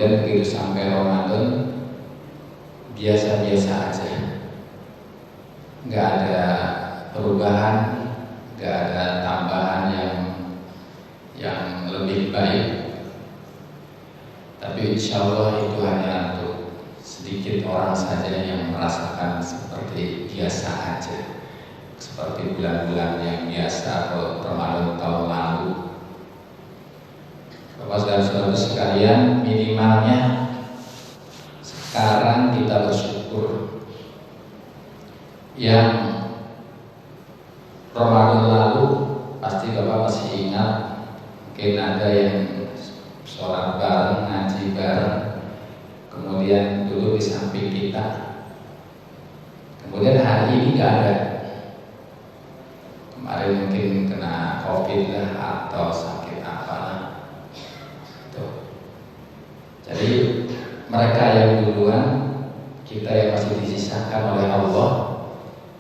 kemudian begitu sampai Ramadan biasa-biasa aja, nggak ada perubahan, nggak ada tambahan yang lebih baik. Tapi insya Allah itu hanya untuk sedikit orang saja yang merasakan seperti biasa aja, seperti bulan-bulan yang biasa atau Ramadan tahun lalu. Bapak dan saudara sekalian, minimalnya sekarang kita bersyukur. Yang Ramadan lalu pasti Bapak masih ingat, mungkin ada yang sholat bareng, ngaji bareng, kemudian duduk di samping kita. Kemudian hari ini nggak ada. Kemarin mungkin kena COVID lah atau sakit apalah. Tuh. Jadi mereka yang duluan, kita yang masih disisakan oleh Allah,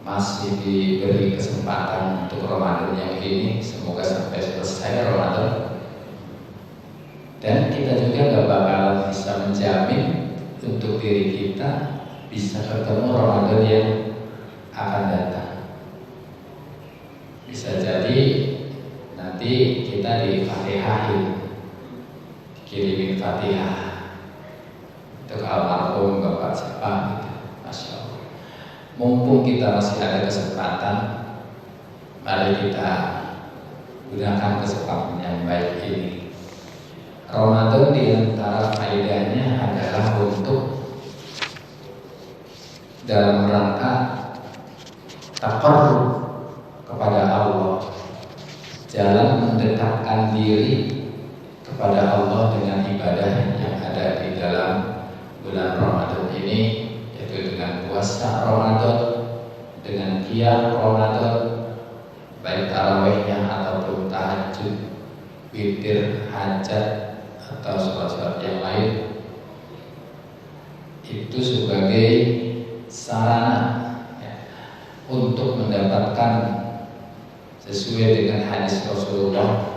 masih diberi kesempatan untuk Ramadan yang ini, semoga sampai selesai Ramadan. Dan kita juga gak bakalan bisa menjamin untuk diri kita bisa ketemu Ramadan yang akan datang. Bisa jadi nanti kita di-Fatihahin, dikirimin Fatihah untuk almarhum Bapak siapa gitu. Masya Allah. Mumpung kita masih ada kesempatan, mari kita gunakan kesempatan yang baik ini. Ramadan di antara faedahnya adalah untuk dalam rangka taqarrub kepada Allah, jalan mendekatkan diri kepada Allah dengan ibadah yang ada di dalam bulan Ramadan ini, yaitu dengan puasa Ramadan, dengan qiyam Ramadan, baik tarawihnya ataupun tahajud, witir, hajat atau sholat-sholat yang lain, itu sebagai sarana ya, untuk mendapatkan sesuai dengan hadis Rasulullah,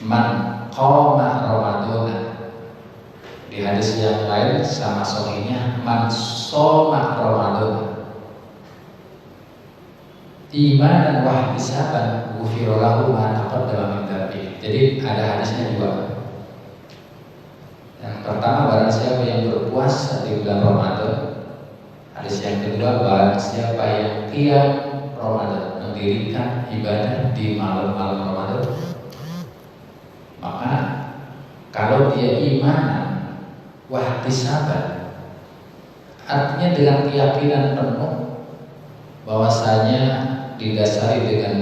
man qama Ramadan. Di hadis yang lain sama sahihnya, man shoma Ramadan imanan wa ihtisaban ghufira lahu ma taqaddama min dzambi. Jadi ada hadisnya dua. Yang pertama, barang siapa yang berpuasa di bulan Ramadan. Hadis yang kedua, barang siapa yang qiyam Ramadan, mendirikan ibadah di malam-malam Ramadan, maka kalau dia imanan wa ihtisaban, artinya dengan keyakinan penuh bahwasanya didasari dengan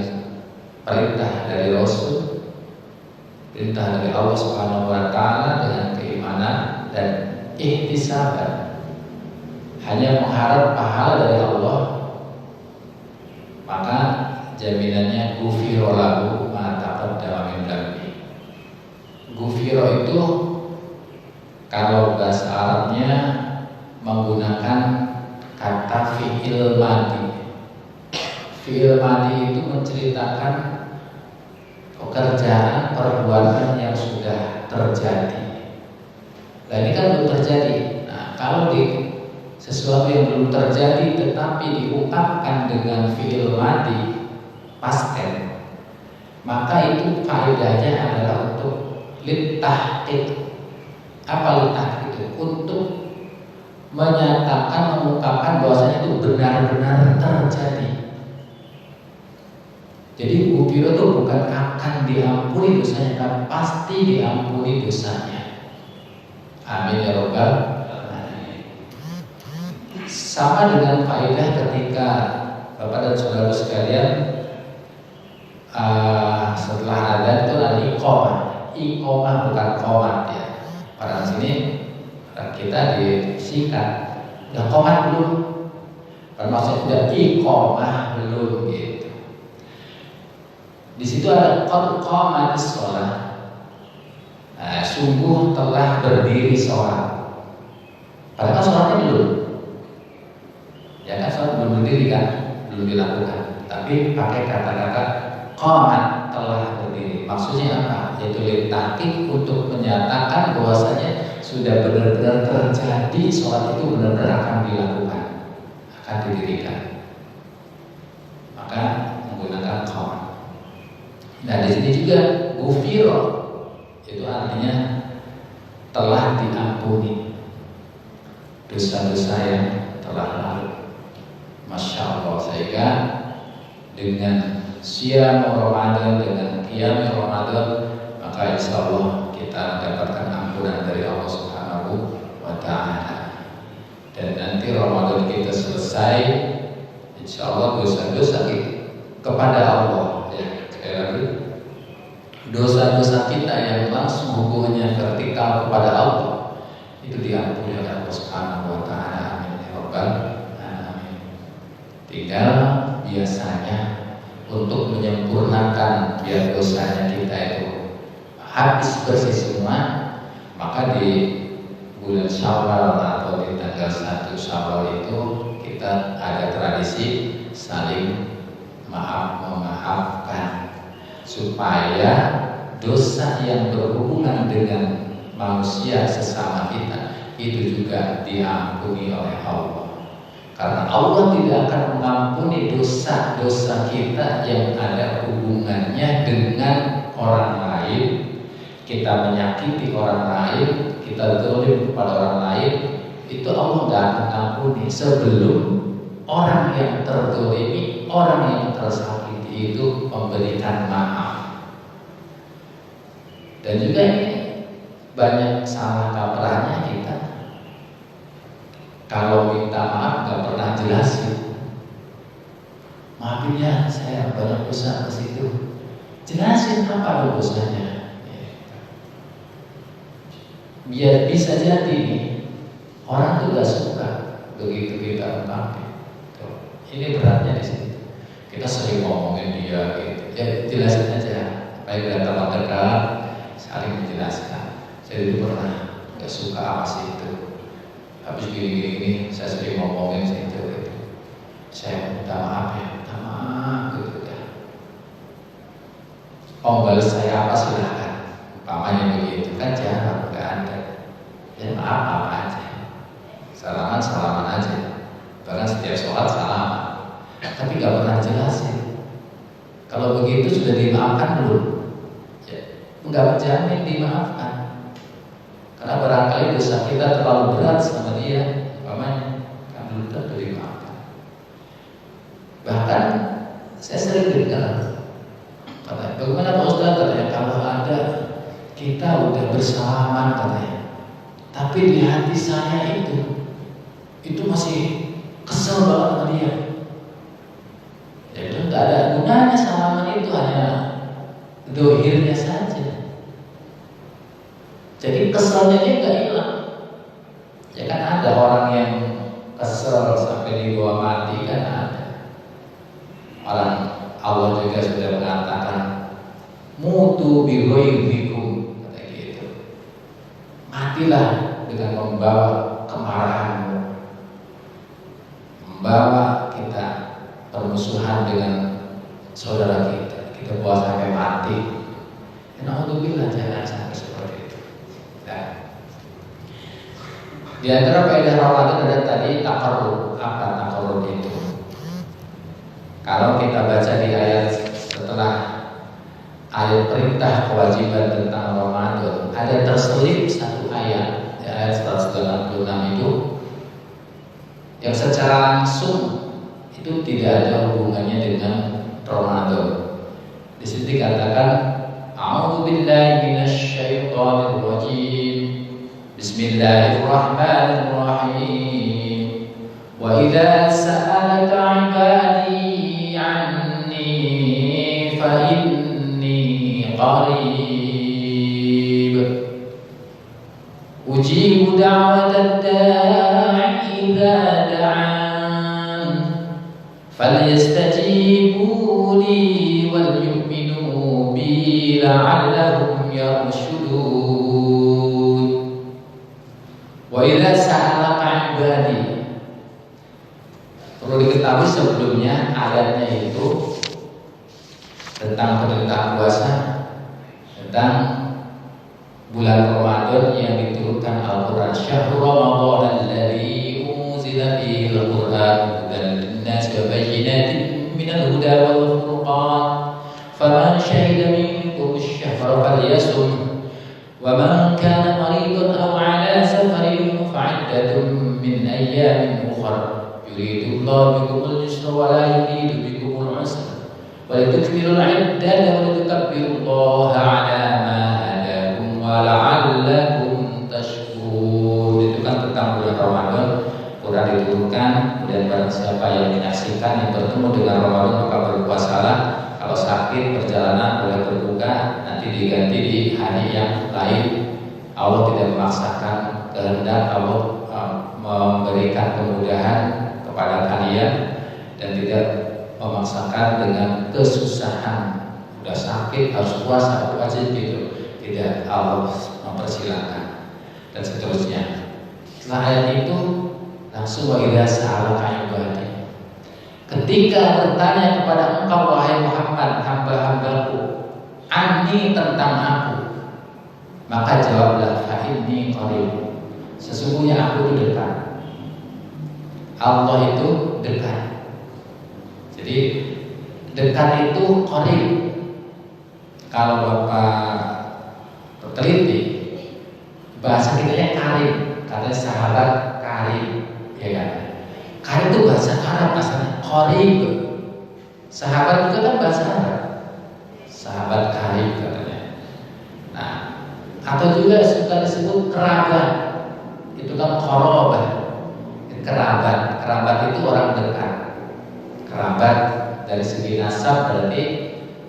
perintah dari Rasul, perintah dari Allah Subhanahu wa taala, dengan keimanan dan ihtisaban, hanya mengharap pahala dari Allah, maka jaminannya ghufira lahu ma taqaddama min dzambi. Ghufira itu kalau bahasa Arabnya menggunakan kata fi'il madi. Fi'il madi itu menceritakan pekerjaan, perbuatan yang sudah terjadi. Nah ini kan belum terjadi. Nah kalau di sesuatu yang belum terjadi tetapi diungkapkan dengan fi'il madi past tense, maka itu faedahnya adalah untuk litahqiq. Apa litahqiq itu? Untuk menyatakan, mengungkapkan bahwasanya itu benar-benar terjadi. Jadi ghufira itu bukan akan diampuni dosanya, tapi pasti diampuni dosanya. Amin ya rabbal alamin. Sama dengan faedah ketika Bapak dan saudara sekalian, setelah adzan itu ada iqamah. Iqamah bukan qomat ya. Pada sini kita disingkat, udah qomat belum? Maksudnya udah iqamah belum gitu. Di situ ada qad qamatis shalah. Sungguh telah berdiri sholat. Padahal sholatnya belum. Ya kan, sholat belum berdiri kan, belum dilakukan. Tapi pakai kata-kata qamat, telah berdiri. Maksudnya apa? yaitu litakik, untuk menyatakan bahwasanya sudah benar-benar terjadi, sholat itu benar-benar akan dilakukan, akan didirikan. Maka menggunakan qaul. Nah di sini juga ghufira, itu artinya telah diampuni dosa-dosa yang telah lalu. Masya Allah, sehingga dengan siam Ramadan, dengan qiyam Ramadan, maka insya Allah kita mendapatkan ampunan dari Allah Subhanahu wa Ta'ala. Dan nanti Ramadan kita selesai, insya Allah dosa-dosa kepada Allah, ya, sekali lagi, dosa-dosa kita yang langsung hubungannya vertikal kepada Allah itu diampuni oleh Allah Subhanahu wa Ta'ala. Amin ya rabbal alamin. Tinggal biasanya untuk menyempurnakan biar dosanya kita itu habis bersih semua, maka di bulan Syawal atau di tanggal 1 Syawal itu kita ada tradisi saling memaafkan, supaya dosa yang berhubungan dengan manusia sesama kita itu juga diampuni oleh Allah. Karena Allah tidak akan mengampuni dosa-dosa kita yang ada hubungannya dengan orang lain. Kita menyakiti orang lain, kita zalim kepada orang lain, itu Allah tidak akan ampuni sebelum orang yang terzalimi, orang yang tersakiti itu memberikan maaf. Dan juga ini banyak salah kaprahnya kita. Kalau minta maaf nggak pernah jelasin. Maafin ya, saya banyak dosa ke situ. Jelasin apa dosanya. Biar bisa jadi nih, orang tuh gak suka begitu kita ungkapin. Ini beratnya di sini. Kita sering ngomongin dia, gitu. Ya jelasin aja. Baik kita dekat, saling menjelaskan. Saya dulu pernah gak suka apa sih itu. Habis gini-gini, saya sering ngomongin situ gitu. Saya minta maaf ya, minta maaf gitu ya. Oh balas saya apa silahkan. Umpamanya begitu kan jarang, nggak ada. Ya maaf apa aja. Salaman aja. Bahkan setiap sholat salaman. Tapi nggak pernah jelasin. Kalau begitu sudah dimaafkan belum? Ya, nggak menjamin dimaafkan. Karena barangkali dosa kita terlalu berat sama dia, umpamanya kan belum tentu dimaafkan. Bahkan saya sering dengar, katanya, bagaimana Pak Ustaz, katanya, kalau ada kita udah bersalaman katanya, tapi di hati saya itu masih kesel banget sama dia. Jadi nggak ada gunanya salaman itu, hanya dohirnya saja. Jadi keselnya dia nggak hilang. Ya kan ada orang yang kesel sampai dibawa mati, kan ada. Orang Allah juga sudah mengatakan mutu bi ghairikum, kata gitu. Matilah dengan membawa kemarahanmu, membawa kita permusuhan dengan saudara kita bawa sampai mati. Alhamdulillah, jangan sampai seperti itu. Di antara faedah Ramadan ada tadi takarrub. Apa takarrub itu? Kalau kita baca di ayat setelah ayat perintah kewajiban tentang Ramadan, ada terselip satu ayat, ayat 186 itu, yang secara langsung itu tidak ada hubungannya dengan Ramadan. Di sini dikatakan, A'udzubillahi minasyaitonir rajim. Bismillahirrahmanirrahim. Wa idza sa'alaka 'ibadi 'anni fa inni qarib ujibu da'watad da'i idza da'an falyastajibu li wal yu'minu bi la'allahum yarshudun. Wa idza sa'alaka 'ibadi, perlu diketahui sebelumnya ayatnya itu tentang perintah puasa tentang bulan Ramadan yang diturunkan Al-Quran. Syahrul Ramadan alladzi unzila fihi al-Quran hudan lin-nasi wa bayyinatin minal huda wal furqan. Faman syahida minkum asy-syahra falyasum wa man kana maridan aw 'ala safarin fa'iddatun min ayyamin ukhra. Yuridullahu bikumul yusra wa la yuridu bikumul 'usra wa litukmilul 'iddata wa litukabbirullaha 'ala ma wala'allakum tashkurun. Itu kan tentang bulan Ramadan. Quran diturunkan, kemudian barang siapa yang menyaksikan yang bertemu dengan Ramadan maka berpuasalah. Kalau sakit perjalanan boleh berbuka, nanti diganti di hari yang lain. Allah tidak memaksakan kehendak, Allah memberikan kemudahan kepada kalian dan tidak memaksakan dengan kesusahan. Udah sakit harus puasa wajib gitu. Tidak, Allah mempersilahkan dan seterusnya. Setelah ayat itu langsung wa idza sa'alaka ibadi. Ketika bertanya kepada engkau wahai Muhammad, hamba-hambaku, anni tentang aku, maka jawablah fa inni qarib. Sesungguhnya aku itu dekat. Allah itu dekat. Jadi dekat itu qarib. Kalau Bapak teliti bahasa kitanya karim, kata sahabat karim, ya kan? Karim itu bahasa Arab asalnya, qarib. Sahabat itu kan bahasa Arab, sahabat karim katanya. Nah, atau juga suka disebut kerabat, itu kan qarabah. Kerabat itu orang dekat. Kerabat dari segi nasab berarti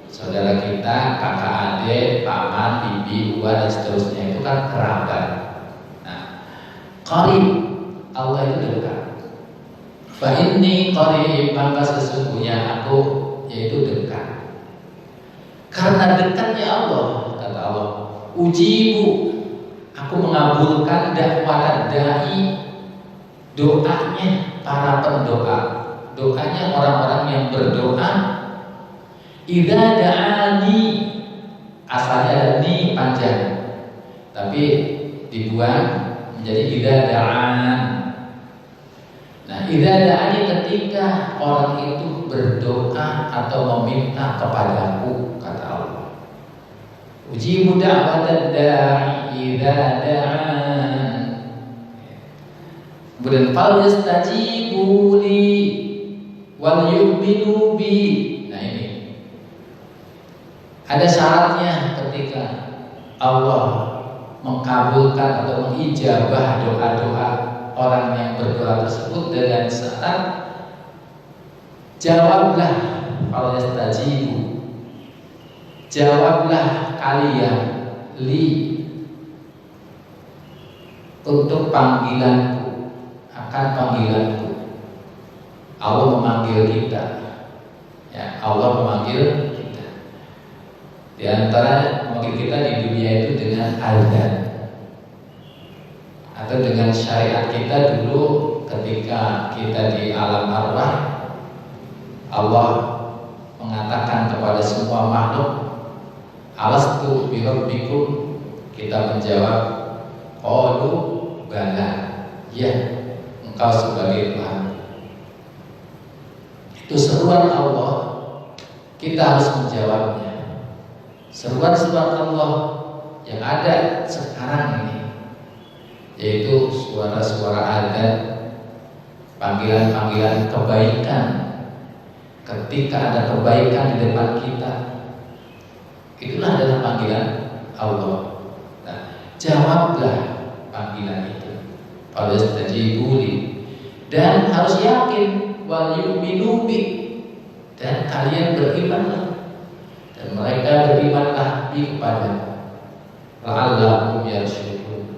saudara kita, kakak adik, paman, bibi, uwa dan seterusnya itu kan kerabat. Nah, qarib, Allah itu dekat. Fa inni qarib, maka sesungguhnya aku yaitu dekat. Karena dekatnya Allah, kata Allah, ujibu, aku mengabulkan dakwah dai, doanya para pendoa, doanya orang-orang yang berdoa. Idza da'ani, asalnya ada ni panjang tapi dibuang menjadi idza da'an. Nah, idza da'ani ketika orang itu berdoa atau meminta kepadaku, kata Allah. Ujibu da'watad da'i idza da'an. Kemudian fal yastajibu li wal yu'minu bi. Ada syaratnya ketika Allah mengkabulkan atau mengijabah doa-doa orang yang berdoa tersebut dengan syarat jawablah kalau yastajibu, jawablah kalian li untuk panggilanku, akan panggilanku. Allah memanggil kita, ya, Allah memanggil. Di antara memanggil kita di dunia itu dengan azan atau dengan syariat kita dulu ketika kita di alam arwah. Allah mengatakan kepada semua makhluk, alastu bi rabbikum, kita menjawab qalu bala, ya engkau sebagai Tuhan. Itu seruan Allah, kita harus menjawabnya. Seruan-seruan Allah yang ada sekarang ini, yaitu suara-suara adzan, panggilan-panggilan kebaikan. Ketika ada kebaikan di depan kita, itulah adalah panggilan Allah. Nah, jawablah panggilan itu. Kalau istajibuli, dan harus yakin wal yu'minu bi, dan kalian berimanlah. Dan mereka berimanlah kepada la'allahum yarsyudun.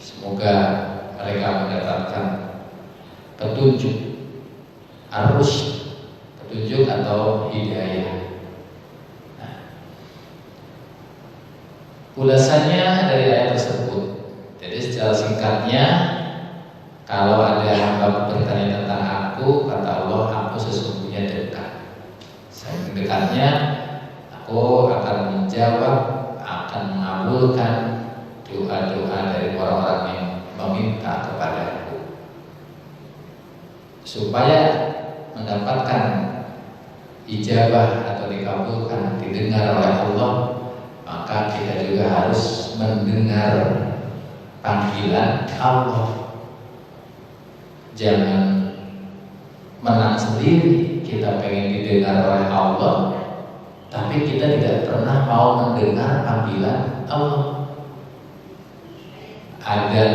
Semoga mereka mendapatkan petunjuk, petunjuk atau hidayah. Nah, ulasannya dari ayat tersebut. Jadi secara singkatnya, kalau ada hamba bertanya tentang aku, kata Allah, aku sesungguhnya dekat. Saking dekatnya, aku akan menjawab apa akan mengabulkan doa-doa dari orang-orang yang meminta kepadaku. Supaya mendapatkan ijabah atau dikabulkan, didengar oleh Allah, maka kita juga harus mendengar panggilan Allah. Jangan menang sendiri, kita pengen didengar oleh Allah, tapi kita tidak pernah mau mendengar panggilan Allah. Adzan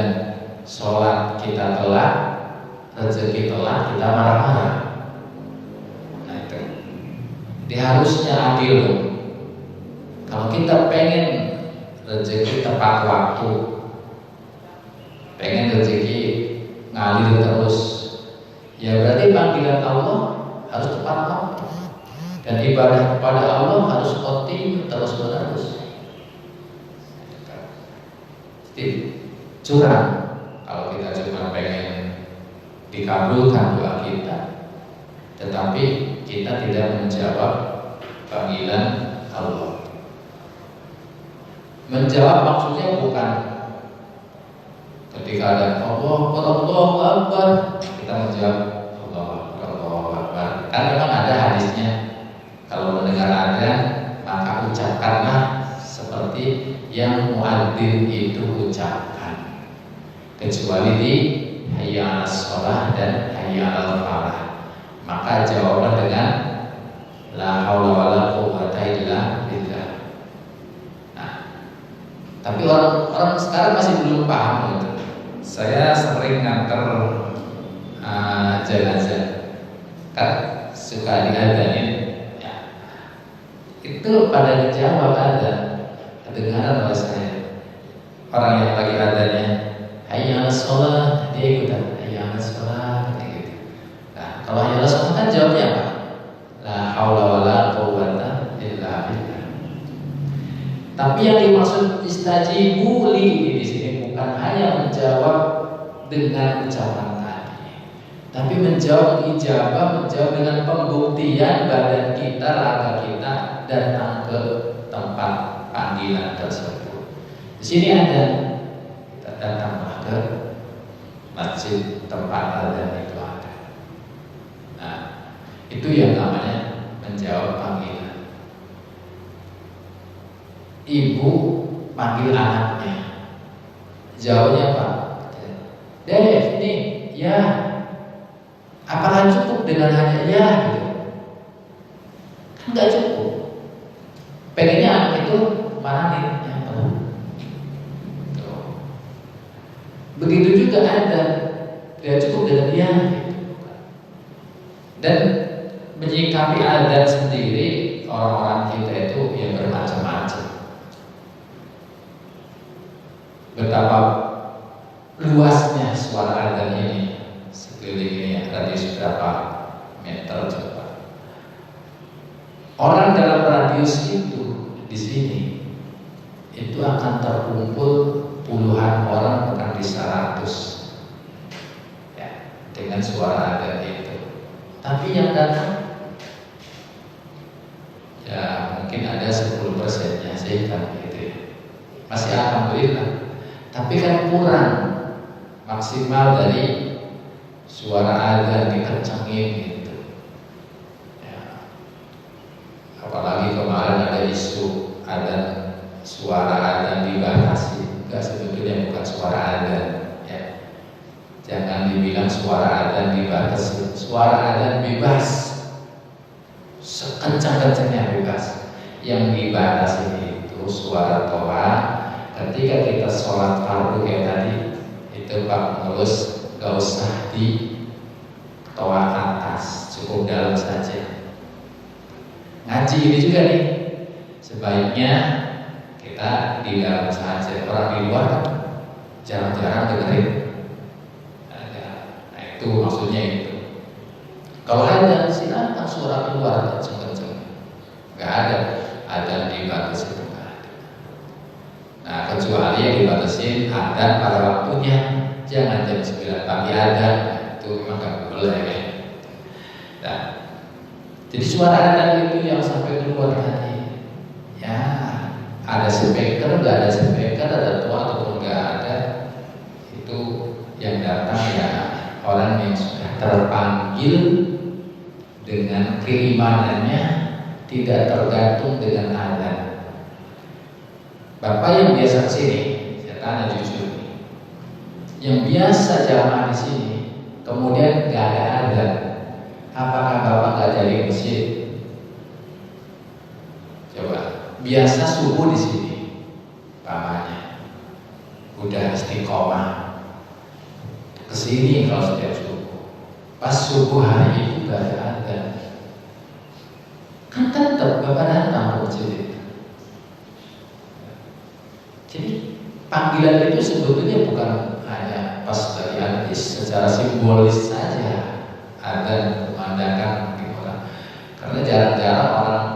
sholat kita telat, rezeki telat, kita marah-marah. Nah itu, dia harusnya adil. Kalau kita pengen rezeki tepat waktu, pengen rezeki ngalir terus, ya berarti panggilan Allah harus tepat waktu, dan ibadah kepada Allah harus kontinu terus menerus. Curang kalau kita cuma pengen dikabulkan doa kita, tetapi kita tidak menjawab panggilan Allah. Menjawab maksudnya bukan ketika ada Allahu Akbar kita menjawab Allahu Akbar. Kan memang ada hadisnya, kalau mendengar adzan maka ucapkanlah seperti yang muadzin itu ucapkan, kecuali di hayya 'alas shalah dan hayya 'alal falah. Maka jawablah dengan la haula wala quwwata illa billah. Nah, tapi orang sekarang masih belum paham gitu. Saya sering nganter jenazah, kan suka diadain, ya. Itu pada ngejawab adzan, kedengaran oleh saya. Orang yang lagi adzannya hayya 'alas shalah, dia ikutan hayya 'alas shalah gitu. Nah, kalau hayya 'alas shalah kan jawabnya apa? La haula wala quwwata illa billah. Tapi yang dimaksud istajibu li di sini bukan hanya menjawab dengan ucapan tadi, tapi menjawab ijabah, menjawab dengan pembuktian badan kita, raga kita datang ke tempat panggilan tersebut. Di sini ada, kita datang ke masjid tempat adzan itu ada. Nah, itu yang namanya menjawab panggilan. Ibu panggil anaknya, jawabnya apa? Dev, ini ya. Apakah cukup dengan hanya ya gitu? Kan nggak cukup. Pengennya anak itu marahin yang penuh. Begitu juga ada, tidak cukup dengan ya gitu. Dan menyikapi adzan sendiri, orang-orang kita itu yang bermacam-macam. Betapa luasnya suara adzan ini, sekeliling ini radius berapa meter coba. Orang dalam radius itu di sini itu akan terkumpul puluhan orang, bukan bisa ratus, ya, dengan suara adzan itu. Tapi yang datang ya mungkin ada 10%-nya sih kan gitu ya. Masih alhamdulillah. Tapi kan kurang maksimal dari suara adzan dikencengin gitu. Ya. Apalagi kemarin ada isu adzan, suara adzan dibatasi. Enggak, sebetulnya bukan suara adzan, ya. Jangan dibilang suara adzan dibatasi. Suara adzan bebas, sekencang-kencangnya bebas. Yang dibatasi itu suara toa. Ketika kita sholat fardu kayak tadi, itu Pak Pengurus gak usah di toa atas, cukup dalam saja. Ngaji ini juga nih, sebaiknya kita di dalam saja. Orang di luar jarang-jarang dengerin. Nah itu maksudnya itu. Kalau ada silakan suara keluar kenceng-kenceng. Gak ada dibatasi itu. Nah, kecuali yang dibatasi adzan pada waktunya, jangan jam 9 pagi adzan, itu memang gak boleh ya. Nah, jadi suara adzan itu yang sampai keluar tadi, ya ada speaker, nggak ada speaker, ada tua ataupun nggak ada, itu yang datang ya orang yang sudah terpanggil dengan keimanannya, tidak tergantung dengan azan. Bapak yang biasa kesini, saya tanya jujur, yang biasa jamaah di sini, kemudian nggak ada azan, apakah bapak nggak jadi masjid? Coba, biasa subuh di sini, pamannya, udah istiqomah, kesini kalau setiap subuh, pas subuh hari itu nggak ada azan, kan tetap bapak datang ke masjid itu. Jadi panggilan itu sebetulnya bukan hanya pas dari hadis, secara simbolis saja ada memandangkan bagi orang. Karena jarang-jarang orang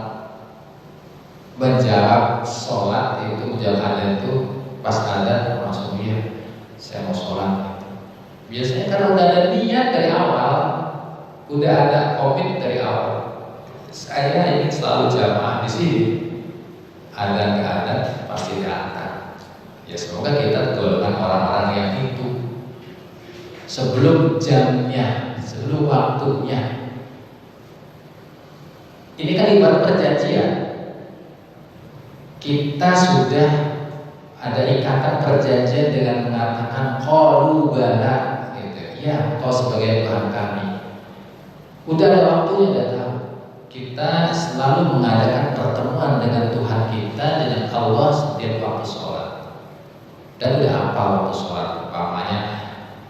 menjawab sholat itu, menjawab azan itu pas ada langsung iya saya mau sholat. Biasanya kalau udah ada niat dari awal, udah ada komit dari awal. Saya ingin selalu jamaah di sini. Azan nggak ada pasti datang. Ya semoga kita golongan orang-orang yang itu sebelum jamnya, sebelum waktunya. Ini kan ibarat perjanjian. Kita sudah ada ikatan perjanjian dengan mengatakan qalu bala, gitu. Ya, kau sebagai Tuhan kami. Udah ada waktunya, udah tahu. Kita selalu mengadakan pertemuan dengan Tuhan kita, dengan Allah setiap waktu sholat. Dan udah apa waktu sholat, umpamanya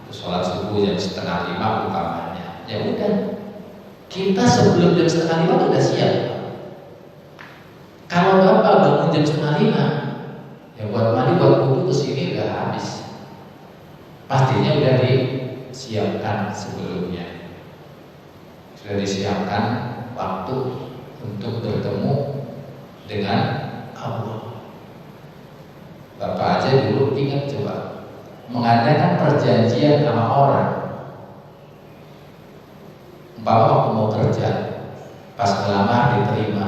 sholat subuh jam 4:30 umpamanya. Ya udah, kita sebelum jam 4:30 udah siap. Kalau bapak bangun jam 4:30, ya buat mandi, buat wudu kesini udah habis. Pastinya udah disiapkan sebelumnya, sudah disiapkan waktu untuk bertemu dengan Allah. Bapak aja dulu ingat coba mengadakan perjanjian sama orang. Bapak waktu mau kerja, pas ngelamar diterima,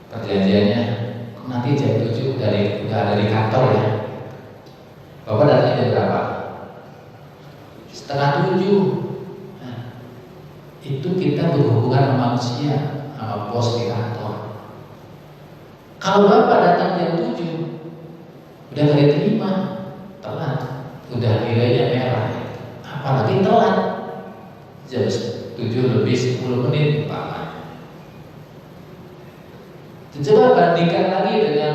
perjanjiannya nanti jam 7 udah ada di kantor ya. Bapak datang jam berapa? 6:30. Nah, itu kita berhubungan sama manusia, sama bos di kantor. Kalau bapak datang jam 7 udah gak diterima, telat, udah nilainya merah, apalagi telat jam 7:10 umpamanya. Coba bandingkan lagi dengan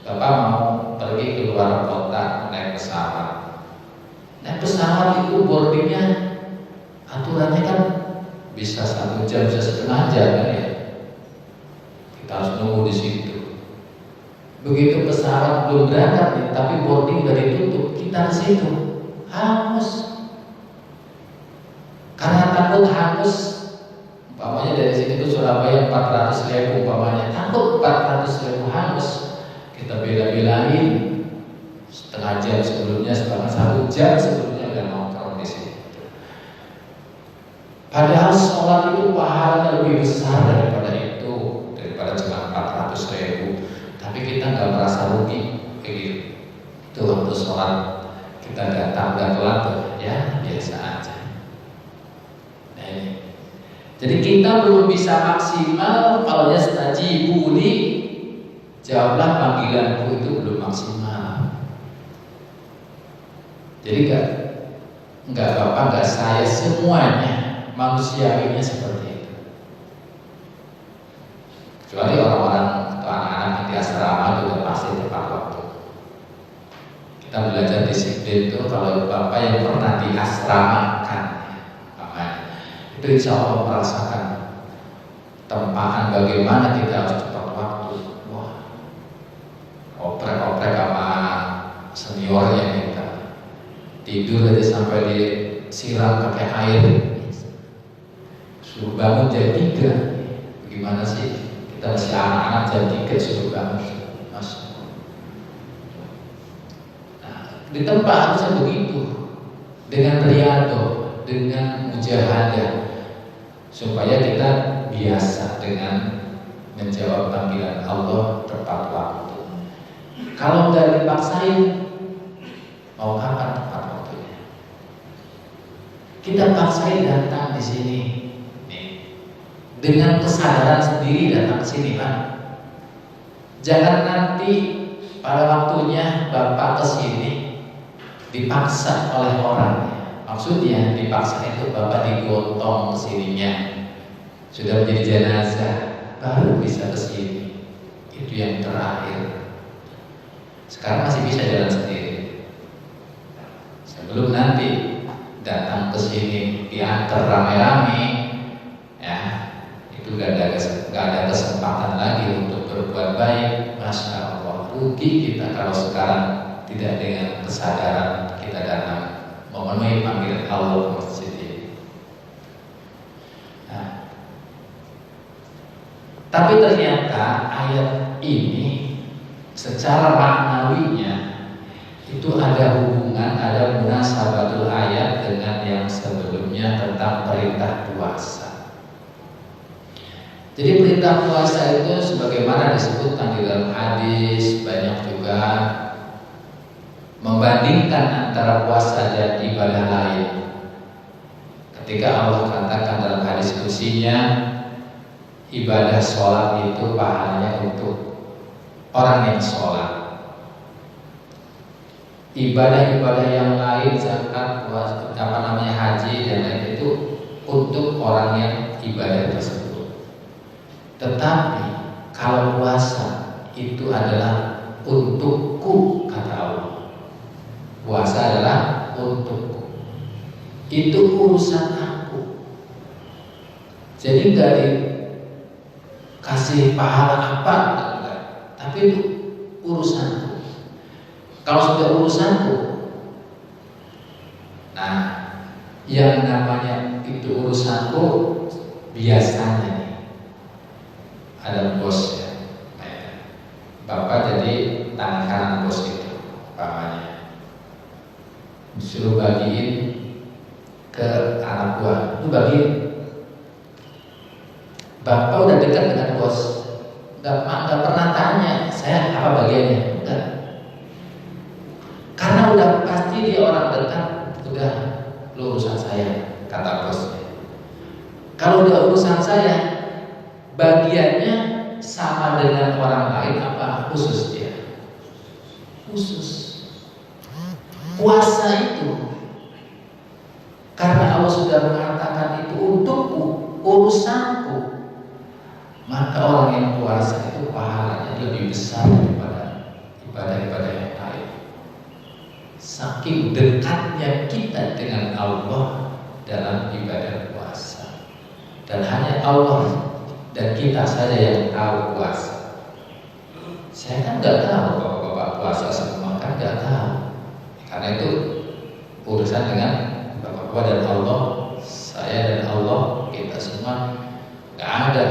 bapak mau pergi ke luar kota naik pesawat. Naik pesawat itu boardingnya aturannya kan bisa 1 jam, bisa setengah jam kan ya. Kita harus nunggu di situ. Begitu pesawat belum berangkat nih, tapi boarding udah ditutup, kita ke situ hangus. Karena takut hangus, umpamanya dari sini ke Surabaya 400.000 umpamanya, takut 400.000 hangus, kita bela-belain setengah jam sebelumnya, bahkan 1 jam sebelumnya udah nongkrong di sini. Padahal sholat itu pahalanya lebih besar daripada itu, daripada cuma 400.000. Tapi kita nggak merasa rugi kayak gitu. Itu waktu sholat kita datang dan telat, ya biasa aja. Nah, ini. Jadi kita belum bisa maksimal kalau yastajibuli, jawablah panggilanku, itu belum maksimal. Jadi nggak bapak, nggak saya, semuanya manusiawinya seperti itu. Kecuali orang-orang atau anak-anak di asrama itu pasti tepat waktu. Kita belajar disiplin itu kalau bapak yang pernah diasramakan, itu insya Allah merasakan tempaan bagaimana kita harus tepat waktu. Wah, oprek-oprek sama seniornya kita, tidur aja sampai disiram pakai air, suruh bangun jam 3. Bagaimana sih? Kita masih anak-anak jam 3 suruh bangun, Mas. Nah, di tempat harusnya begitu, dengan riyadhah, dengan mujahadah, supaya kita biasa dengan menjawab panggilan Allah tepat waktu. Kalau nggak dipaksain, mau kapan tepat waktunya? Kita paksain datang di sini, nih, dengan kesadaran sendiri datang ke sini kan. Jangan nanti pada waktunya Bapak kesini dipaksa oleh orang. Maksudnya dipaksa itu Bapak digotong kesininya, sudah menjadi jenazah, baru bisa kesini. Itu yang terakhir. Sekarang masih bisa jalan sendiri. Sebelum nanti datang ke sini diantar rame-rame, ya itu gak ada kesempatan lagi untuk berbuat baik. Masya Allah, rugi kita kalau sekarang tidak dengan kesadaran kita datang memenuhi panggilan Allah ke masjid ini. Nah, tapi ternyata ayat ini secara maknawinya itu ada hubungan, ada munasabatul ayat dengan yang sebelumnya tentang perintah puasa. Jadi perintah puasa itu sebagaimana disebutkan di dalam hadis, banyak juga membandingkan antara puasa dan ibadah lain. Ketika Allah katakan dalam hadis qudsinya, ibadah sholat itu pahalanya untuk orang yang sholat. Ibadah-ibadah yang lain, zakat, puasa, haji dan lain itu untuk orang yang ibadah tersebut. Tetapi kalau puasa itu adalah untukku, kata Allah. Puasa adalah untukku. Itu urusan aku. Jadi gak dikasih pahala apa, tapi itu urusanku. Kalau sudah urusanku, nah yang namanya itu urusanku, biasanya nih ada bos ya, Bapak jadi tangan kanan bos itu, pamannya disuruh bagiin ke anak buah, itu bagiin. Bapak udah dekat dengan bos, nggak pernah tanya saya apa bagiannya, enggak. Karena udah pasti dia orang dekat, udah urusan saya, kata bosnya. Kalau udah urusan saya, bagiannya sama dengan orang lain apa khusus dia? Khusus. Puasa itu, karena Allah sudah mengatakan itu untukku, urusanku, maka orang yang puasa itu pahalanya lebih besar daripada ibadah-ibadah yang lain. Saking dekatnya kita dengan Allah dalam ibadah puasa, dan hanya Allah dan kita saja yang tahu puasa. Saya kan nggak tahu bapak-bapak puasa semua kan nggak tahu, karena itu urusan dengan bapak-bapak dan Allah. Saya dan Allah, kita semua nggak ada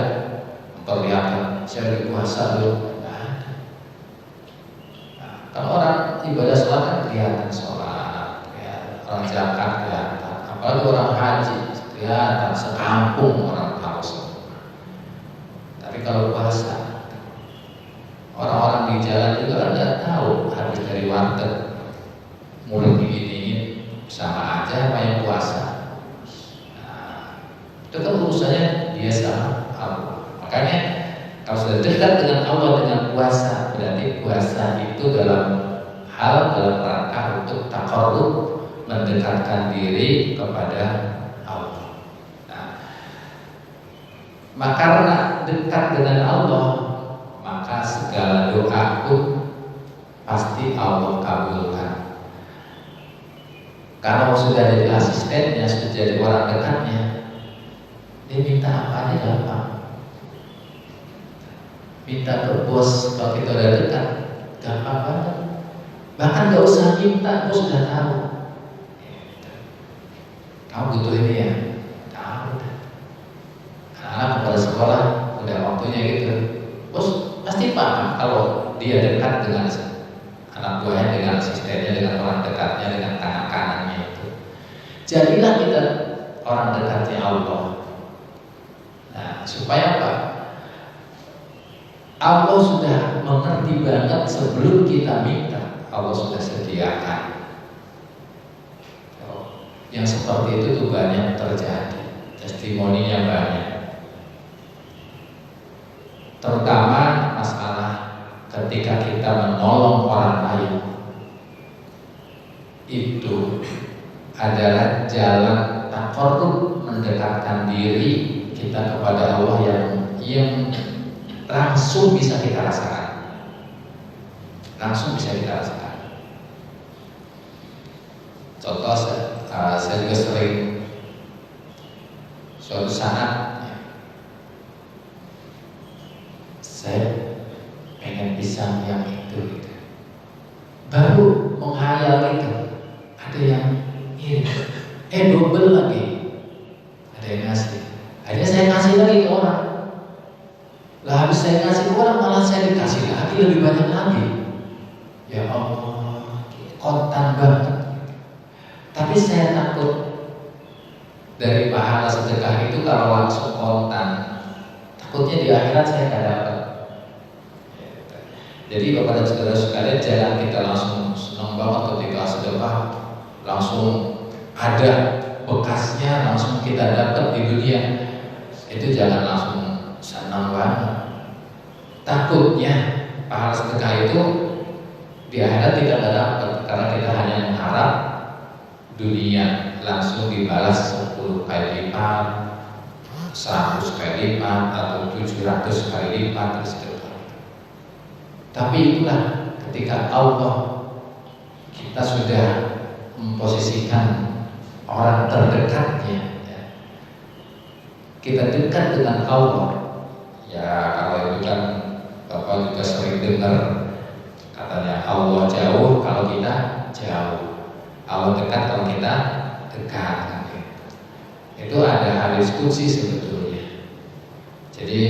memperlihatkan saya lagi puasa loh, nggak ada. Nah, kalau orang ibadah sholat kan kelihatan sholat, ya, orang zakat kelihatan, apalagi orang haji kelihatan sekampung orang tahu semua. Tapi kalau puasa, orang-orang di jalan juga nggak tahu habis dari warteg mulut dingin-dingin sama aja apa yang puasa. Nah, itu kan urusannya dia sama Allah. Makanya kalau sudah dekat dengan Allah dengan puasa, berarti puasa itu dalam rangka untuk taqarrub, mendekatkan diri kepada Allah. Nah, karena dekat dengan Allah, maka segala doa pun pasti Allah kabulkan. Kalau sudah jadi asistennya, sudah jadi orang dekatnya, dia minta apa aja gampang. Minta ke bos kalau kita udah dekat, gampang banget. Bahkan gak usah minta, bos sudah tahu. Kamu butuh ini ya, tahu. Anak kepada sekolah udah waktunya gitu, bos pasti paham kalau dia dekat dengan anak buahnya, dengan asistennya, dengan orang dekatnya, dengan tangan kanannya itu. Jadilah kita orang dekatnya Allah. Nah, supaya apa? Allah sudah mengerti banget sebelum kita minta. Allah sudah sediakan. Yang seperti itu tuh banyak terjadi, testimoninya banyak. Terutama masalah ketika kita menolong orang lain, itu adalah jalan taqarrub, mendekatkan diri kita kepada Allah yang langsung bisa kita rasakan. Langsung bisa kita rasakan. Contoh, saya juga sering suatu saat saya pengen pisang yang itu, baru menghayal itu ada yang ngirim, double lagi, ada yang ngasih. Akhirnya saya kasih lagi ke orang. Lah habis saya kasih ke orang, malah saya dikasih lagi lebih banyak lagi. Ya Allah, kontan banget. Tapi saya takut dari pahala sedekah itu kalau langsung kontan, takutnya di akhirat saya nggak dapat. Jadi Bapak dan saudara sekalian, jangan kita langsung senang banget ketika sedekah langsung ada bekasnya, langsung kita dapat di dunia. Itu jangan langsung senang banget. Takutnya pahala sedekah itu di akhirat tidak dapat, karena kita hanya mengharap dunia langsung dibalas 10 kali lipat, 100 kali lipat, atau 700 kali lipat, etc. Tapi itulah ketika Allah, kita sudah memposisikan orang terdekatnya, ya. Kita dekat dengan Allah. Ya kalau itu kan Bapak juga sering dengar katanya Allah jauh kalau kita jauh, Allah dekat kalau kita dekat. Itu ada hadis qudsi sebetulnya. Jadi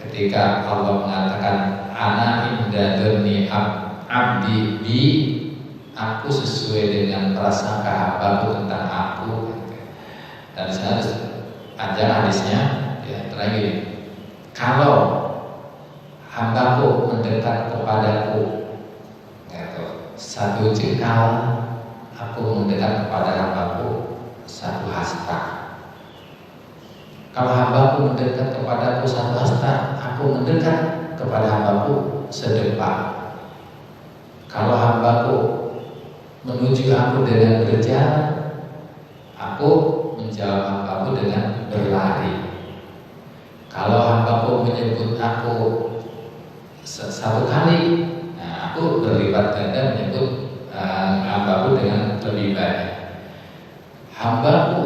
ketika Allah mengatakan ana inda dzanni abdi bi, aku sesuai dengan prasangka hambaku tentang aku. Dan saya ada hadisnya, ya terakhir, kalau hambaku mendekat kepadaku satu jengkal, aku mendekat kepada hambaku satu hasta. Kalau hambaku mendekat kepadaku satu hasta, aku mendekat kepada hambaku sedepak. Kalau hambaku menuju aku dengan berjalan, aku menjawab hambaku dengan berlari. Kalau hambaku menyebut aku satu kali, nah aku berlipat ganda menyebut hambaku dengan lebih banyak. Hambaku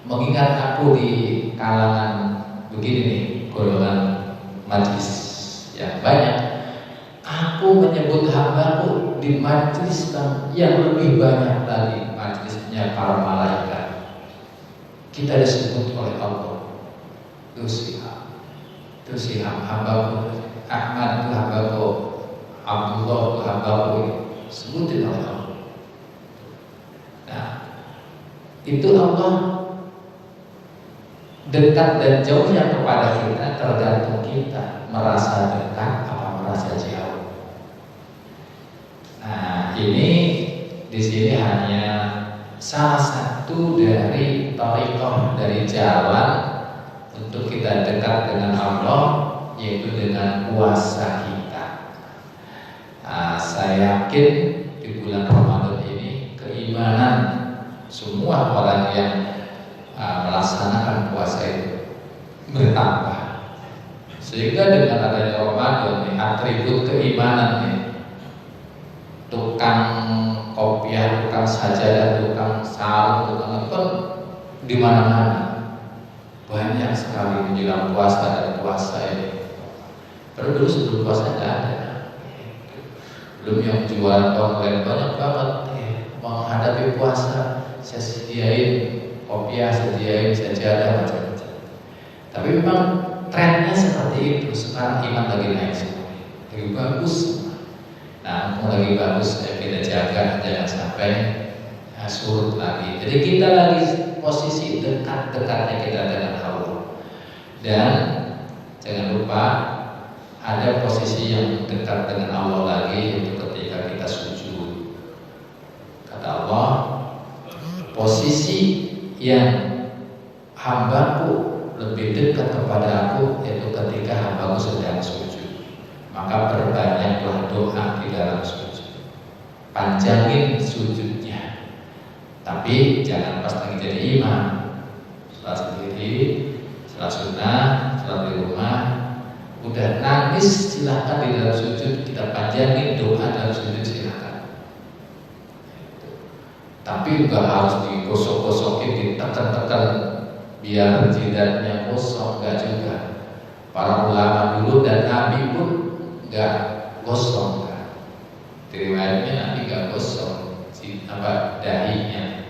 mengingat aku di kalangan begini nih, golongan majlis yang banyak, aku menyebut hambaku di majlis yang lebih banyak lagi, majlisnya para malaikat. Kita disebut oleh Allah, itu si hambaku Ahmad, itu hambaku Abdullah, itu hambaku, sebutin oleh Allah. Nah, itu Allah dekat dan jauhnya kepada kita tergantung kita merasa dekat apa merasa jauh. Nah, ini di sini hanya salah satu dari thariqah, dari jalan untuk kita dekat dengan Allah, yaitu dengan puasa kita. Nah, saya yakin di bulan Ramadan ini keimanan semua orang yang melaksanakan puasa itu bertambah, sehingga dengan adanya Ramadan nih, atribut keimanan nih, tukang kopiah, tukang sajadah, tukang sarung, tukang apa di mana-mana banyak sekali menjelang puasa dan puasa ini. Padahal dulu sebelum puasa nggak ada, belum yang jual online banyak banget. Menghadapi puasa, saya sediain kopiah, sediain sajadah, macam-macam. Tapi memang trennya seperti itu. Sekarang iman lagi naik semua, lagi bagus. Nah, mau lagi bagus, kita jaga jangan sampai surut lagi. Jadi kita lagi posisi dekat-dekatnya kita dengan Allah. Dan jangan lupa ada posisi yang dekat dengan Allah lagi, yaitu ketika kita sujud. Kata Allah, posisi yang hambaku lebih dekat kepada aku yaitu ketika hambaku sedang sujud. Maka perbanyaklah doa di dalam sujud, panjangin sujudnya. Tapi jangan pas lagi jadi imam, sholat sendiri, sholat sunnah, sholat di rumah, udah nangis silahkan di dalam sujud, kita panjangin doa dalam sujud silahkan. Tapi nggak harus digosok-gosokin, ditekan-tekan biar jidatnya kosong, nggak juga. Para ulama dulu dan Nabi pun nggak gosong, kan? Riwayatnya Nabi nggak gosong dahinya.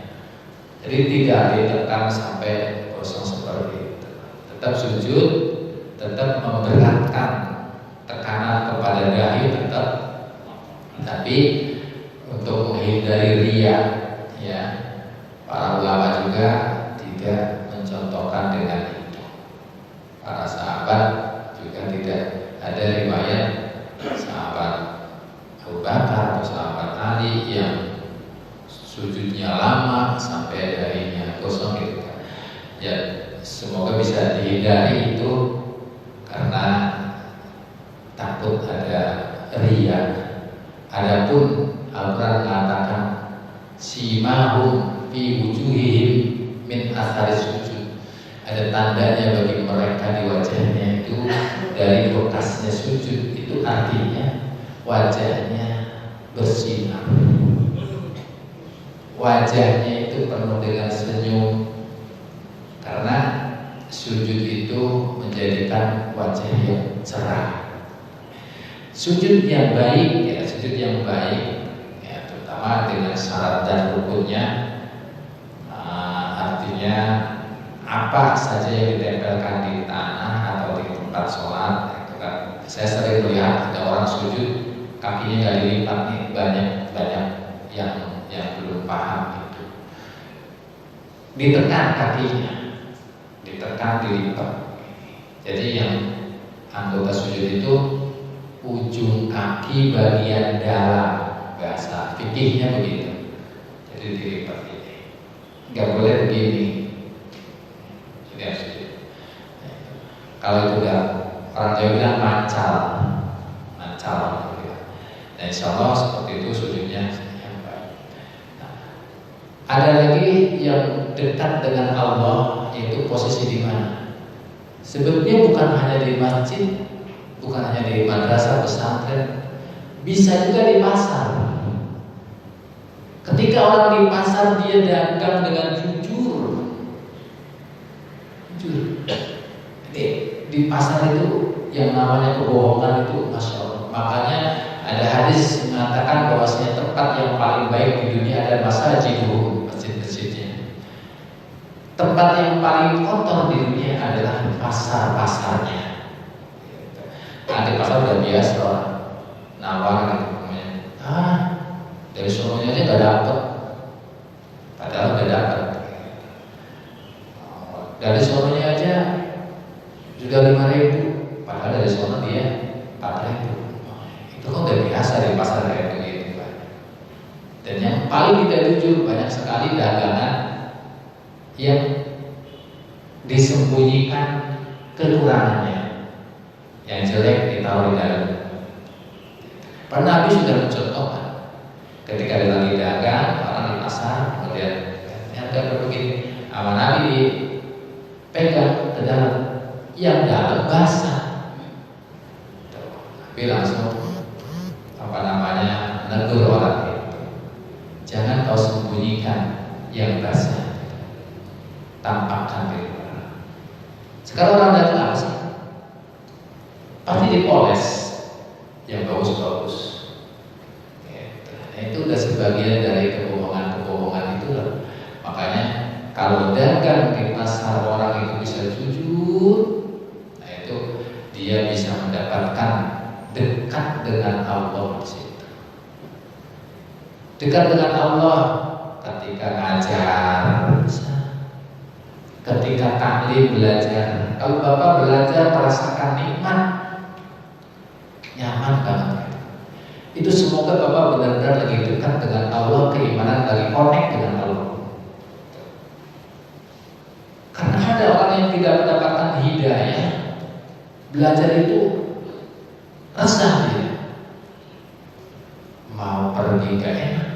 Jadi tidak ditekan sampai kosong seperti itu. Tetap sujud, tetap memberatkan tekanan kepada dahi tetap, tapi untuk menghindari riya, ya, para ulama juga tidak mencontohkan dengan itu. Para sahabat juga tidak ada riwayat sahabat Abu Bakar atau sahabat Ali yang sujudnya lama sampai dahinya kosong gitu. Ya, semoga bisa dihindari itu karena takut ada riya. Adapun Al-Quran mengatakan simahum fi wujuhihim min athari sujud, ada tandanya bagi mereka di wajahnya itu dari bekasnya sujud. Itu artinya wajahnya bersinar, wajahnya itu penuh dengan senyum, karena sujud itu menjadikan wajah yang cerah. Sujud yang baik, ya, sujud yang baik, ya, terutama dengan syarat dan rukunnya, artinya apa saja yang ditempelkan di tanah atau di tempat sholat, itu kan. Saya sering melihat ada orang sujud kakinya nggak dilipat nih, banyak yang belum paham itu. Ditekan kakinya, ditekan, dilipat. Jadi yang anggota sujud itu ujung kaki bagian dalam, bahasa fikihnya begitu. Jadi dilipat ini, nggak boleh begini. Jadi harus gitu. Kalau itu udah orang Jawa bilang mancal. Dan insya Allah seperti itu sujudnya yang baik. Nah, ada lagi yang dekat dengan Allah, yaitu posisi di mana? Sebetulnya bukan hanya di masjid, bukan hanya di madrasah pesantren, bisa juga di pasar. Ketika orang di pasar dia dagang dengan jujur. Ini di pasar itu yang namanya kebohongan itu, masya Allah. Makanya ada hadis mengatakan bahwasanya tempat yang paling baik di dunia adalah masjid-masjidnya. Tempat yang paling kotor di dunia adalah pasar-pasarnya. Nah, di pasar udah biasa orang nawar gitu, dari sononya aja gak dapet, padahal udah dapet. Dari sononya aja sudah 5.000, padahal dari sono dia 4.000. Itu kan udah biasa di pasar kayak begitu, Pak. Dan yang paling tidak jujur, banyak sekali dagangan yang disembunyikan kekurangannya, yang jelek ditaruh di dalam. Nabi sudah mencontohkan ketika dia lagi dagang, orang di pasar, kemudian ternyata begini, sama Nabi dipegang ke dalam, yang dalam basah. Tapi langsung negur orang itu, jangan kau sembunyikan yang basah, tampakkan dari orang. Sekarang orang datang apa sih? Pasti dipoles yang bagus-bagus. Nah, itu udah sebagian dari kebohongan itu lah. Makanya kalau dagang di pasar orang itu bisa jujur, nah itu dia bisa mendapatkan dekat dengan Allah di situ. Dekat dengan Allah ketika ngajar, ketika taklim belajar. Kalau Bapak belajar merasakan nikmat, Itu semoga Bapak benar-benar lagi dekat dengan Allah, keimanan lagi connect dengan Allah. Karena ada orang yang tidak mendapatkan hidayah, belajar itu resah dia, mau pergi gak enak,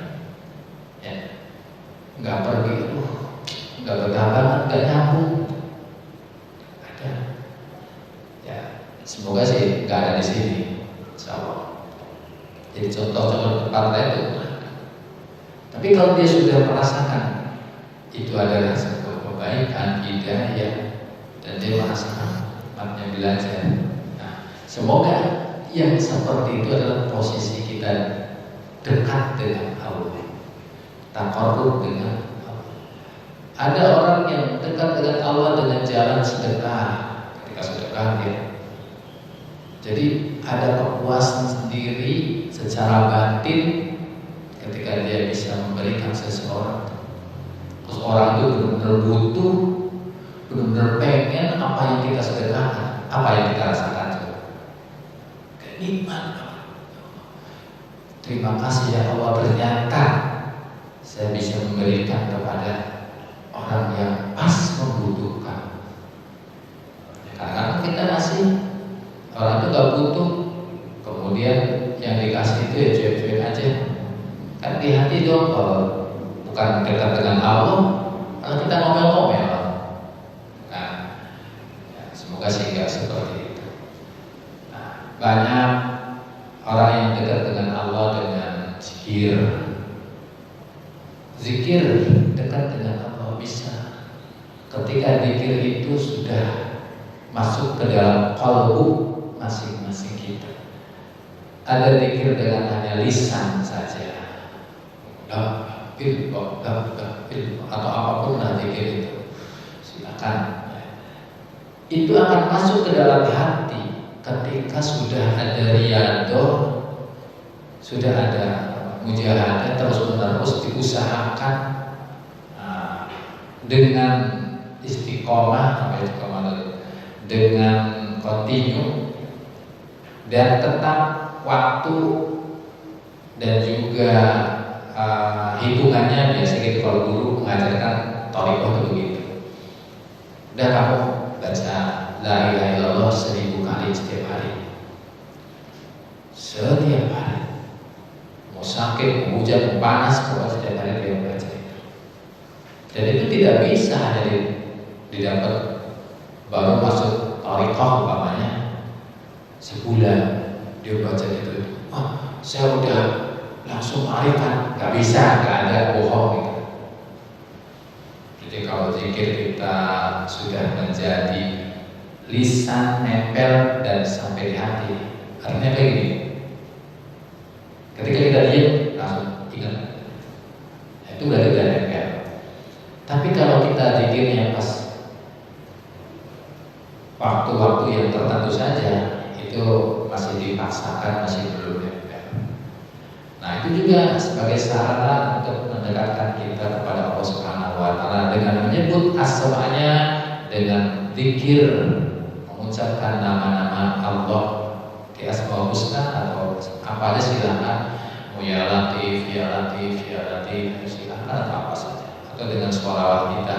ya, nggak pergi, nggak betah banget, nggak nyambung. Ada, ya, semoga sih nggak ada di sini, insyaallah. Jadi contoh-contoh partai itu. Tapi kalau dia sudah merasakan itu adalah sebuah kebaikan, hidayah, dan dia merasakan maknanya belajar. Nah, semoga yang seperti itu adalah posisi kita dekat dengan Allah, taqarrub dengan Allah. Ada orang yang dekat dengan Allah dengan jalan sedekah. Ketika sedekah dia, jadi ada kepuasan sendiri secara batin ketika dia bisa memberikan seseorang. Terus orang itu benar-benar butuh, benar-benar pengen apa yang kita sedekahkan, apa yang kita rasakan. Kenikmatan. Terima kasih ya Allah, ternyata saya bisa memberikan kepada orang yang pas membutuhkan. Karena kita kasih, orang itu gak butuh, kemudian yang dikasih itu ya cuek-cuek aja. Kan di hati dong, kalau bukan dekat dengan Allah, kalau kita ngomel-ngomel. Nah, ya, semoga sih gak seperti itu. Nah, banyak orang yang dekat dengan Allah dengan zikir. Zikir dekat dengan Allah bisa ketika zikir itu sudah masuk ke dalam qalbu masing-masing kita. Ada zikir dengan hanya lisan saja, atau apapun lah zikir itu, silakan. Itu akan masuk ke dalam hati ketika sudah ada riyadho, sudah ada mujahadah terus-menerus diusahakan dengan istiqomah, dengan kontinu dan tetap waktu dan juga hitungannya. Biasanya gitu kalau guru mengajarkan thariqah itu begitu. Udah kamu baca la ilaha illallah 1000 kali setiap hari. Setiap hari. Mau sakit, mau hujan, mau panas, pokoknya setiap hari dia baca itu. Dan itu tidak bisa hanya didapat baru masuk thariqah umpamanya sebulan dia baca itu. Saya udah langsung arifan, nggak bisa, nggak ada, bohong gitu. Jadi kalau zikir kita sudah menjadi lisan nempel dan sampai di hati, artinya kayak gini. Ketika kita diam langsung ingat, itu berarti udah nempel. Tapi kalau kita zikirnya pas waktu-waktu yang tertentu saja, itu masih dipaksakan, masih belum nempel. Nah, itu juga sebagai sarana untuk mendekatkan kita kepada Allah Subhanahu wa Ta'ala dengan menyebut asma'nya, dengan zikir, mengucapkan nama-nama Allah di Asmaul Husna atau apa aja silakan, mau ya Latif, ya Latif, ya Latif, silakan apa saja. Atau dengan sholawat kita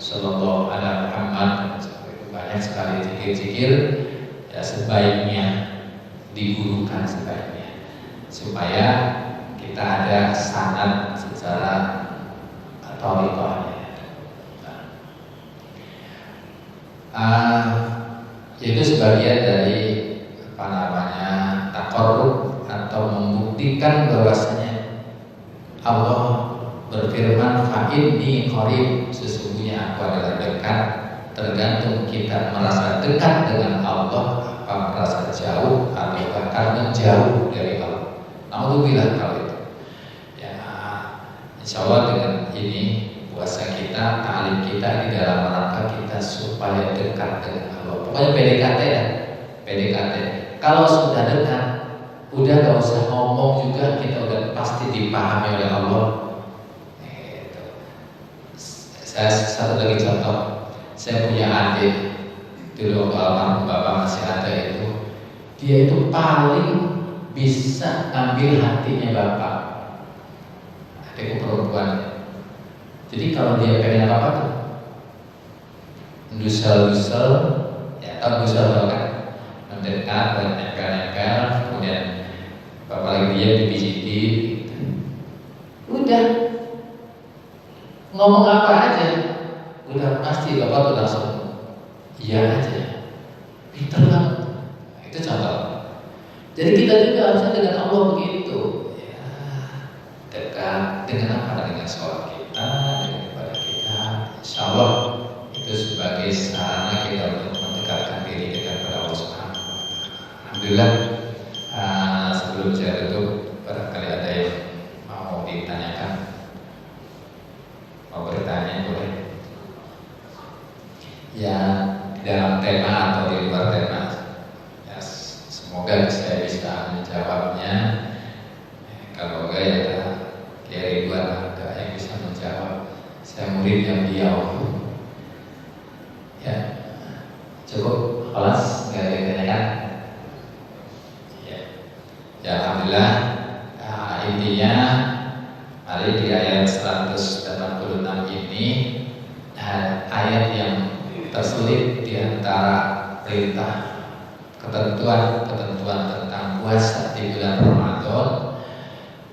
Sallallahu Alaihi Muhammad. Banyak sekali zikir-zikir, ya sebaiknya digurukan sebaiknya supaya kita ada sanad secara thariqahnya. Yaitu sebagian dari apa namanya taqarrub atau membuktikan bahwasanya Allah berfirman fa inni qarib, sesungguhnya aku adalah dekat. Tergantung kita merasa dekat dengan Allah, apa merasa jauh atau bahkan menjauh dari Allah. Alhamdulillah kalau itu. Ya, insya Allah dengan ini puasa kita, ta'lim kita di dalam rangka kita supaya dekat dengan Allah. Pokoknya PDKT ya, PDKT. Kalau sudah dekat, udah gak usah ngomong juga, kita udah pasti dipahami oleh Allah. Saya satu lagi contoh. Saya punya adik dulu waktu almarhum bapak masih ada itu, dia itu paling bisa ambil hatinya bapak, adikku perempuan. Jadi kalau dia pengen apa tuh, dusel-dusel, ya tahu dusel kan, mendekat dan nempel-nempel, kemudian bapak lagi dia dipijiti, udah ngomong apa aja, udah pasti bapak tuh langsung iya aja, pinter banget. Itu contoh. Jadi kita juga harusnya dengan Allah begitu, ya, dekat dengan apa, dengan sholat kita, dengan ibadah kita. Insya Allah itu sebagai sarana kita untuk mendekatkan diri kita kepada Allah Subhanahu wa Ta'ala. Alhamdulillah. Sebelum saya tutup, barangkali ada yang mau ditanyakan, mau bertanya boleh. Ya, dalam tema atau di luar tema, ya, semoga saya bisa menjawabnya. Kalau enggak ya Kiai Ridwan enggak yang bisa menjawab. Saya muridnya beliau. Ya, cukup kelas, enggak ada yang ditanyakan. Ya, alhamdulillah. Intinya mari di ayat 186 ini ayat yang tersulit di antara perintah ketentuan tentang puasa di bulan Ramadan,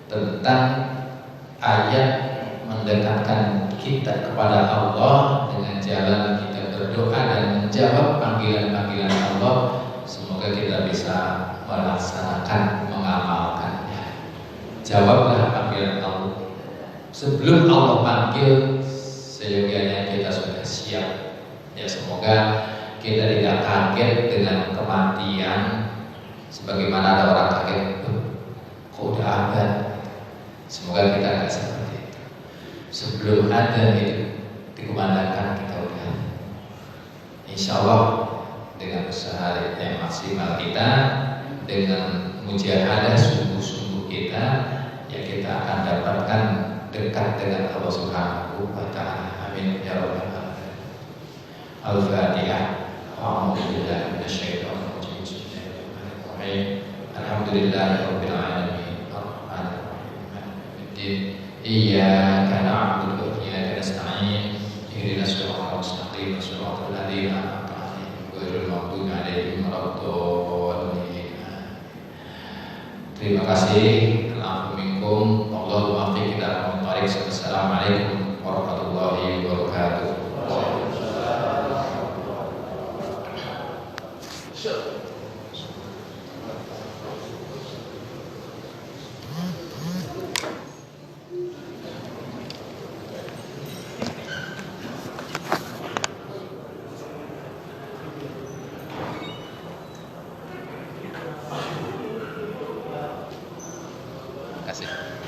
tentang ayat mendekatkan kita kepada Allah dengan jalan kita berdoa dan menjawab panggilan-panggilan Allah. Semoga kita bisa melaksanakan, mengamalkannya. Jawablah panggilan Allah. Sebelum Allah panggil, seyogianya kita sudah siap. Ya, semoga kita tidak kaget dengan kematian, sebagaimana ada orang kaget, kok udah ada. Semoga kita tidak seperti itu. Sebelum ada itu dikumandangkan, kita udah, insya Allah dengan usaha yang maksimal kita, dengan mujahadah sungguh-sungguh kita, ya kita akan dapatkan dekat dengan Allah Subhanahu wa Ta'ala. Amin ya rabbal alamin. Al-Fatihah. A'udzubillahi minasyaitonir rajim. Bismillahirrahmanirrahim. Alhamdulillahirabbil alamin. Arrahmanir rahim. Maliki yaumiddin. Iyyaka na'budu wa iyyaka nasta'in. Ihdinas siratal mustaqim. Shiratal ladzina an'amta 'alaihim ghairil maghdubi 'alaihim waladdallin. Terima kasih. Alhamdulillah. Allahumma waffiqna ila thariq. Assalamualaikum warahmatullahi wabarakatuh. Terima kasih.